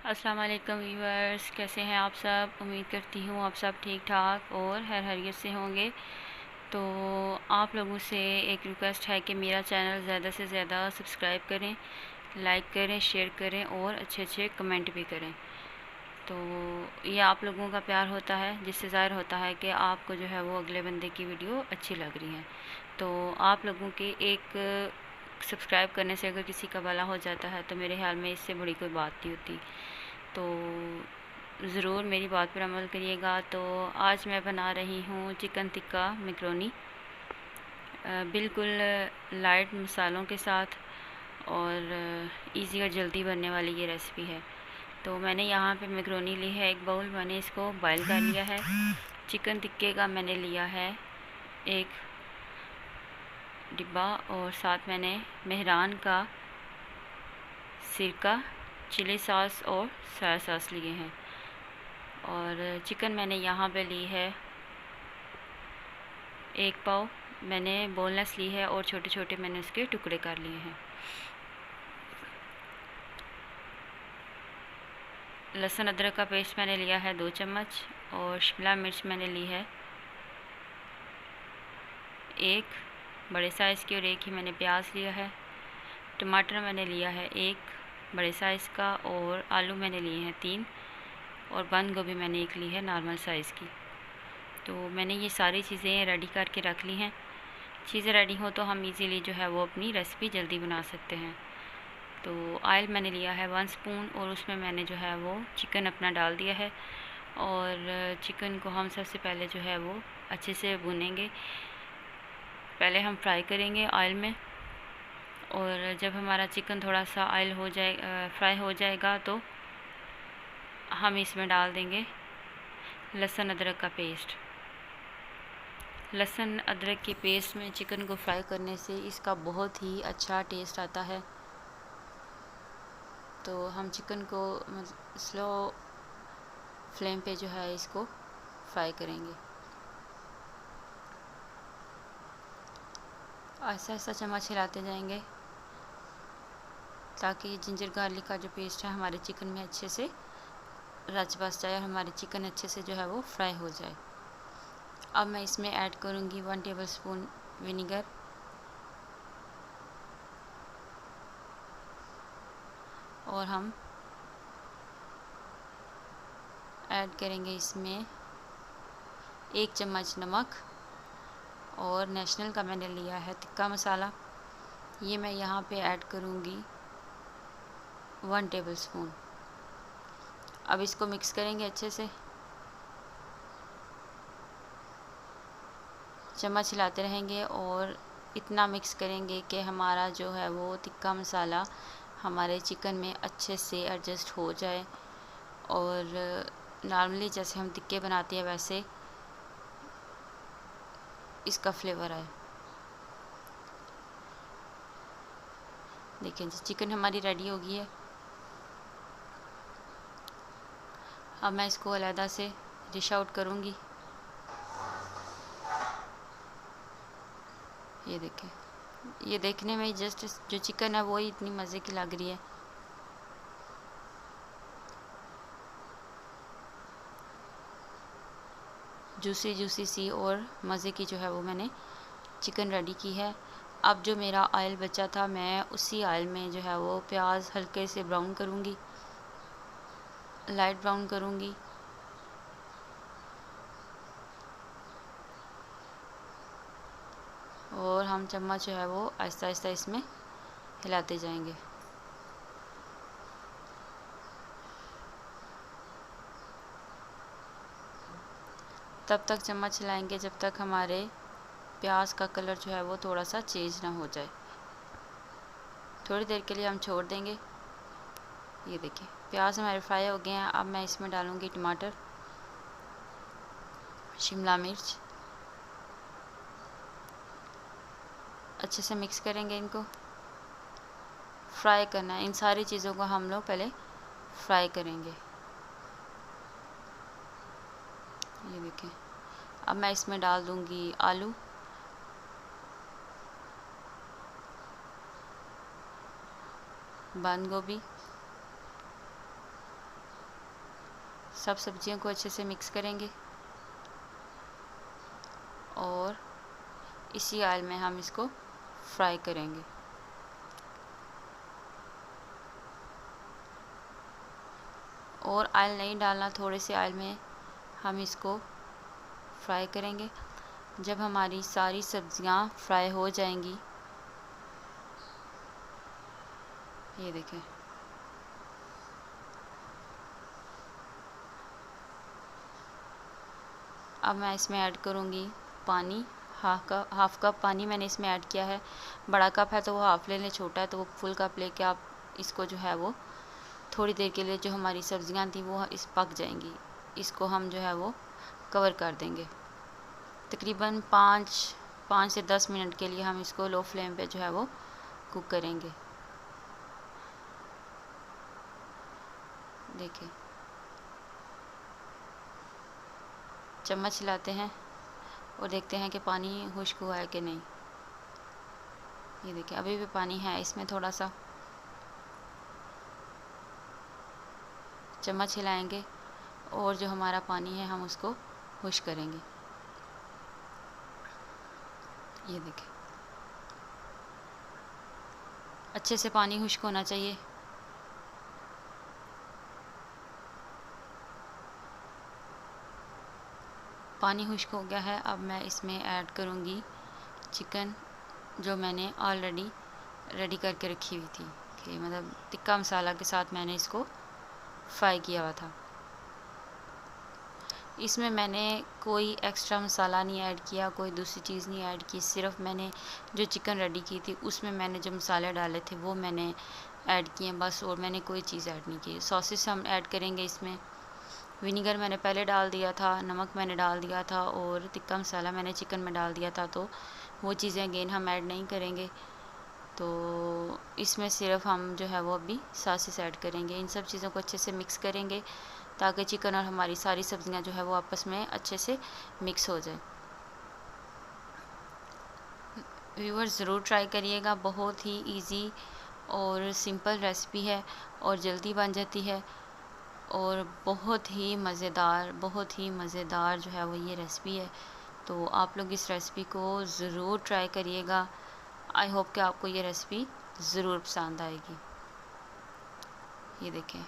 अस्सलाम वालेकुम व्यूअर्स, कैसे हैं आप सब। उम्मीद करती हूँ आप सब ठीक ठाक और खैरियत से होंगे। तो आप लोगों से एक रिक्वेस्ट है कि मेरा चैनल ज़्यादा से ज़्यादा सब्सक्राइब करें, लाइक करें, शेयर करें और अच्छे अच्छे कमेंट भी करें। तो ये आप लोगों का प्यार होता है जिससे ज़ाहिर होता है कि आपको जो है वो अगले बंदे की वीडियो अच्छी लग रही है। तो आप लोगों के एक सब्सक्राइब करने से अगर किसी का भला हो जाता है तो मेरे ख्याल में इससे बड़ी कोई बात नहीं होती। तो ज़रूर मेरी बात पर अमल करिएगा। तो आज मैं बना रही हूँ चिकन टिक्का मैकरोनी, बिल्कुल लाइट मसालों के साथ और इजी और जल्दी बनने वाली ये रेसिपी है। तो मैंने यहाँ पे मैकरोनी ली है, एक बाउल, मैंने इसको बॉईल कर लिया है। चिकन टिक्के का मैंने लिया है एक डिब्बा और साथ मैंने मेहरान का सिरका, चिली सॉस और सोया सॉस लिए हैं। और चिकन मैंने यहाँ पे ली है 1 पाव, मैंने बोनलेस ली है और छोटे छोटे मैंने उसके टुकड़े कर लिए हैं। लहसुन अदरक का पेस्ट मैंने लिया है 2 चम्मच और शिमला मिर्च मैंने ली है 1 बड़े साइज़ की और 1 ही मैंने प्याज लिया है। टमाटर मैंने लिया है 1 बड़े साइज़ का और आलू मैंने लिए हैं 3 और बंद गोभी मैंने 1 ली है नॉर्मल साइज़ की। तो मैंने ये सारी चीज़ें रेडी करके रख ली हैं। चीज़ें रेडी हो तो हम इजीली जो है वो अपनी रेसिपी जल्दी बना सकते हैं। तो ऑयल मैंने लिया है 1 स्पून और उसमें मैंने जो है वो चिकन अपना डाल दिया है और चिकन को हम सबसे पहले जो है वो अच्छे से भुनेंगे। पहले हम फ्राई करेंगे ऑयल में और जब हमारा चिकन थोड़ा सा ऑयल हो जाए, फ्राई हो जाएगा तो हम इसमें डाल देंगे लहसुन अदरक का पेस्ट। लहसुन अदरक के पेस्ट में चिकन को फ्राई करने से इसका बहुत ही अच्छा टेस्ट आता है। तो हम चिकन को स्लो फ्लेम पे जो है इसको फ्राई करेंगे। ऐसा ऐसा चम्मच हिलाते जाएंगे ताकि जिंजर गार्लिक का जो पेस्ट है हमारे चिकन में अच्छे से रच बस जाए और हमारी चिकन अच्छे से जो है वो फ्राई हो जाए। अब मैं इसमें ऐड करूँगी 1 टेबलस्पून विनीगर और हम ऐड करेंगे इसमें 1 चम्मच नमक और नेशनल का मैंने लिया है तिक्का मसाला, ये मैं यहाँ पे ऐड करूँगी 1 टेबलस्पून। अब इसको मिक्स करेंगे अच्छे से, चम्मच हिलाते रहेंगे और इतना मिक्स करेंगे कि हमारा जो है वो तिक्का मसाला हमारे चिकन में अच्छे से एडजस्ट हो जाए और नॉर्मली जैसे हम टिक्के बनाते हैं वैसे इसका फ्लेवर आए। देखिए जी चिकन हमारी रेडी हो गई है। अब मैं इसको अलहदा से डिश आउट करूँगी। ये देखें, ये देखने में जस्ट जो चिकन है वो ही इतनी मज़े की लग रही है। जूसी जूसी सी और मज़े की जो है वो मैंने चिकन रेडी की है। अब जो मेरा ऑयल बचा था मैं उसी ऑयल में जो है वो प्याज हल्के से ब्राउन करूँगी, लाइट ब्राउन करूँगी। और हम चम्मच जो है वो आहिस्ता आहिस्ता इसमें हिलाते जाएंगे। तब तक चम्मच हिलाएंगे जब तक हमारे प्याज का कलर जो है वो थोड़ा सा चेंज ना हो जाए। थोड़ी देर के लिए हम छोड़ देंगे। ये देखिए प्याज हमारे फ्राई हो गए हैं। अब मैं इसमें डालूँगी टमाटर, शिमला मिर्च, अच्छे से मिक्स करेंगे। इनको फ्राई करना है, इन सारी चीज़ों को हम लोग पहले फ्राई करेंगे। ये देखिए अब मैं इसमें डाल दूँगी आलू, बंद गोभी, सब सब्जियों को अच्छे से मिक्स करेंगे और इसी ऑयल में हम इसको फ्राई करेंगे। और ऑयल नहीं डालना, थोड़े से ऑयल में हम इसको फ्राई करेंगे। जब हमारी सारी सब्जियां फ्राई हो जाएंगी, ये देखें, अब मैं इसमें ऐड करूँगी पानी। हाफ कप पानी मैंने इसमें ऐड किया है। बड़ा कप है तो वो हाफ ले लें, छोटा है तो वो फुल कप लेके आप इसको जो है वो थोड़ी देर के लिए, जो हमारी सब्जियां थी वो इस पक जाएंगी, इसको हम जो है वो कवर कर देंगे। तकरीबन 5 से 10 मिनट के लिए हम इसको लो फ्लेम पे जो है वो कुक करेंगे। देखिए, चम्मच हिलाते हैं और देखते हैं कि पानी खुश्क हुआ है कि नहीं। ये देखिए, अभी भी पानी है इसमें थोड़ा सा। चम्मच हिलाएंगे और जो हमारा पानी है हम उसको खुश्क करेंगे। ये देखिए, अच्छे से पानी खुश्क होना चाहिए। पानी खुश्क हो गया है। अब मैं इसमें ऐड करूँगी चिकन, जो मैंने ऑलरेडी रेडी करके रखी हुई थी, कि मतलब टिक्का मसाला के साथ मैंने इसको फ्राई किया हुआ था। इसमें मैंने कोई एक्स्ट्रा मसाला नहीं ऐड किया, कोई दूसरी चीज़ नहीं ऐड की। सिर्फ मैंने जो चिकन रेडी की थी उसमें मैंने जो मसाले डाले थे वो मैंने ऐड किए बस, और मैंने कोई चीज़ ऐड नहीं की। सॉसेस हम ऐड करेंगे इसमें। विनीगर मैंने पहले डाल दिया था, नमक मैंने डाल दिया था, और टिक्का मसाला मैंने चिकन में डाल दिया था, तो वो चीज़ें अगेन हम ऐड नहीं करेंगे। तो इसमें सिर्फ हम जो है वो अभी सॉसेस ऐड करेंगे। इन सब चीज़ों को अच्छे से मिक्स करेंगे ताकि चिकन और हमारी सारी सब्जियां जो है वो आपस में अच्छे से मिक्स हो जाए। व्यूअर्स, ज़रूर ट्राई करिएगा। बहुत ही इजी और सिंपल रेसिपी है और जल्दी बन जाती है, और बहुत ही मज़ेदार जो है वो ये रेसिपी है। तो आप लोग इस रेसिपी को ज़रूर ट्राई करिएगा। आई होप कि आपको ये रेसिपी ज़रूर पसंद आएगी। ये देखें,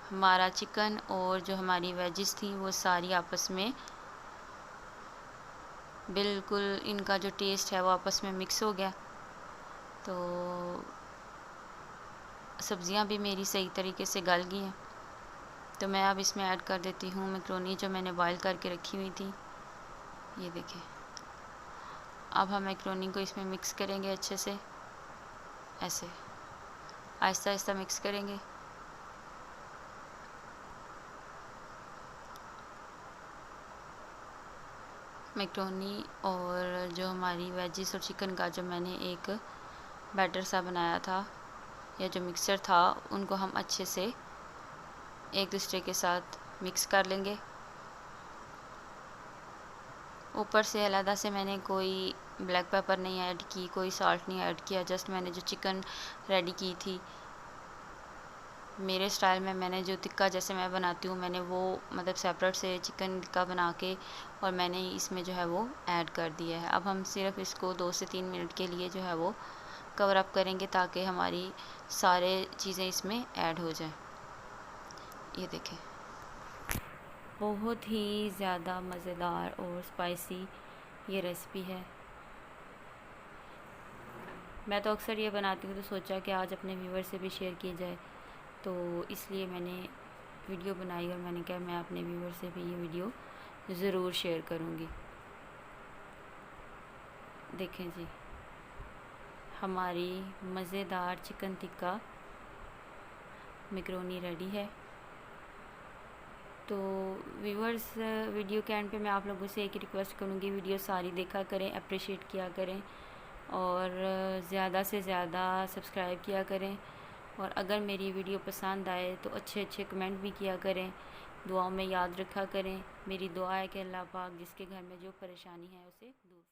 हमारा चिकन और जो हमारी वेजिस थी वो सारी आपस में बिल्कुल, इनका जो टेस्ट है वो आपस में मिक्स हो गया। तो सब्जियां भी मेरी सही तरीके से गल गई हैं। तो मैं अब इसमें ऐड कर देती हूँ मैक्रोनी, जो मैंने बॉईल करके रखी हुई थी। ये देखें, अब हम मैक्रोनी को इसमें मिक्स करेंगे अच्छे से, ऐसे आहिस्ता आहिस्ता मिक्स करेंगे। मैक्रोनी और जो हमारी वेजिस और चिकन का जो मैंने एक बैटर सा बनाया था, या जो मिक्सचर था, उनको हम अच्छे से एक दूसरे के साथ मिक्स कर लेंगे। ऊपर से अलग से मैंने कोई ब्लैक पेपर नहीं ऐड की, कोई साल्ट नहीं ऐड किया। जस्ट मैंने जो चिकन रेडी की थी मेरे स्टाइल में, मैंने जो टिक्का जैसे मैं बनाती हूँ, मैंने वो मतलब सेपरेट से चिकन टिक्का बना के और मैंने इसमें जो है वो ऐड कर दिया है। अब हम सिर्फ इसको 2 से 3 मिनट के लिए जो है वो कवर अप करेंगे ताकि हमारी सारे चीज़ें इसमें ऐड हो जाएं। ये देखें, बहुत ही ज़्यादा मज़ेदार और स्पाइसी ये रेसिपी है। मैं तो अक्सर ये बनाती हूँ, तो सोचा कि आज अपने व्यूवर से भी शेयर की जाए, तो इसलिए मैंने वीडियो बनाई और मैंने कहा मैं अपने व्यूवर से भी ये वीडियो ज़रूर शेयर करूँगी। देखें जी, हमारी मज़ेदार चिकन टिक्का मैक्रोनी रेडी है। तो व्यूअर्स, वीडियो के एंड पे मैं आप लोगों से एक रिक्वेस्ट करूँगी, वीडियो सारी देखा करें, अप्रिशिएट किया करें, और ज़्यादा से ज़्यादा सब्सक्राइब किया करें। और अगर मेरी वीडियो पसंद आए तो अच्छे अच्छे कमेंट भी किया करें, दुआओं में याद रखा करें। मेरी दुआ है कि अल्लाह पाक जिसके घर में जो परेशानी है उसे दूर